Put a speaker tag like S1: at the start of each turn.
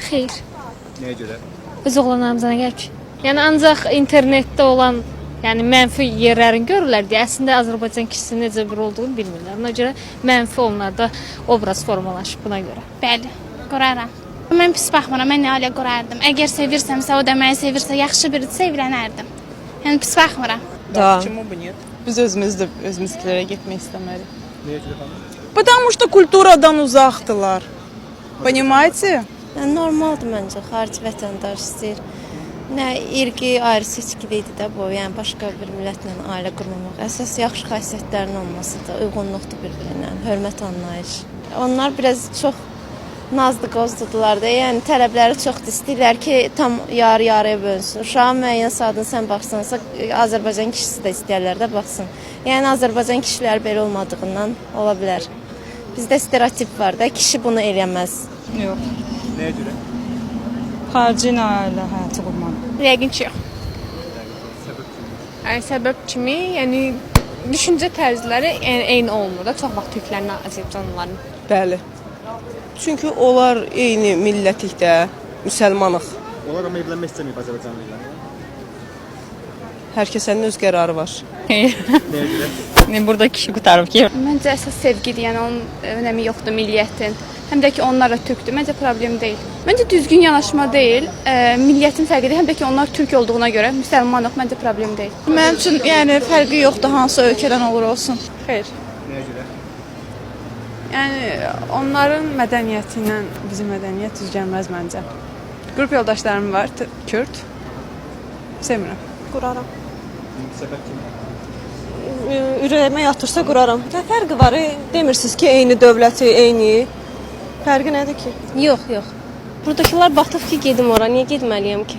S1: Xeyr.
S2: Nəyə görə?
S1: Öz oğlanlarımıza nə gəlir ki? Yəni ancaq internetdə olan, yəni mənfi yerlərin görürlər deyə əslində Azərbaycan kişisinin necə bir olduğunu bilmirlər. Ona görə mənfi onlarda obraz formalaşıb buna görə.
S3: Bəli, quraram. Mən pis baxmıram, mən nə ailə qurardım. Əgər sevirsəmsə, o deməyi sevirsə, yaxşı biridirsə evlənərdim. Yəni pis baxmıram.
S4: Да.
S2: Почему бы нет?
S4: Biz özümüzlərə getmək istəmərik.
S2: Nəyə görə xanım?
S4: Потому что культураdan uzaqdılar. Понимаете?
S5: Yəni normaldır məncə, xarici vətəndaş istəyir. Nə irqi ayrı-seçkilikdir də bu, yəni başqa bir millətlə ailə qurmamaq. Əsas yaxşı xasiyyətlərin olmasıdır, uyğunluqdur bir-birinə, hörmət anlayış. Onlar biraz çox nazlı qozdudular da, yəni tələbləri çoxdur. İstəyirlər ki, tam yarı-yarıya bölünsün. Uşağın müəyyən saatını sən baxsansa, Azərbaycan kişisi də istəyirlər də baxsın. Yəni Azərbaycan kişiləri belə olmadığından ola bilər. Bizdə stereotip var da, kişi bunu eləməz.
S6: Yox.
S2: Nəyə görə?
S6: Xarici ailə həyatı qurmalı.
S7: Yəqin ki, yox. Səbəb kimi, yəni düşüncə tərzləri eyni olmur da, çox vaxt türklərin, azərbaycanlıların.
S8: Bəli. Çünki onlar eyni millətlikdə, müsəlmanıq.
S2: Onlar amma evlənmək istəməyib Azərbaycanlı ilə.
S8: Hər kəsənin öz qərarı var.
S2: Nəyə görə?
S6: Burada kişi qutarıb ki.
S9: Məncə əsas sevgidir, yəni onun önəmi yoxdur milliyyətin. Həm də ki onlar da türkdür, məncə problem deyil. Məncə düzgün yanaşma deyil, milliyyətin fərqidir. Həm də ki onlar türk olduğuna görə müsəlmanlıq məncə problem deyil.
S4: Mənim üçün yəni fərqi yoxdur hansı ölkədən olur olsun.
S7: Xeyr.
S2: Nəyə görə?
S7: Yəni onların mədəniyyəti ilə bizim mədəniyyət düz gəlməz məncə. Qrup yoldaşlarım var, Kürt. Sevmirəm.
S10: Quraram.
S2: Səbəb kimi?
S10: Ürəyimə yatırsa quraram. Nə fərqi var? Demirsiniz ki, eyni dövləti, eyni. Fərqi nədir ki?
S5: Yox, yox. Buradakılar batıb ki, gedim ora, niyə getməliyəm ki?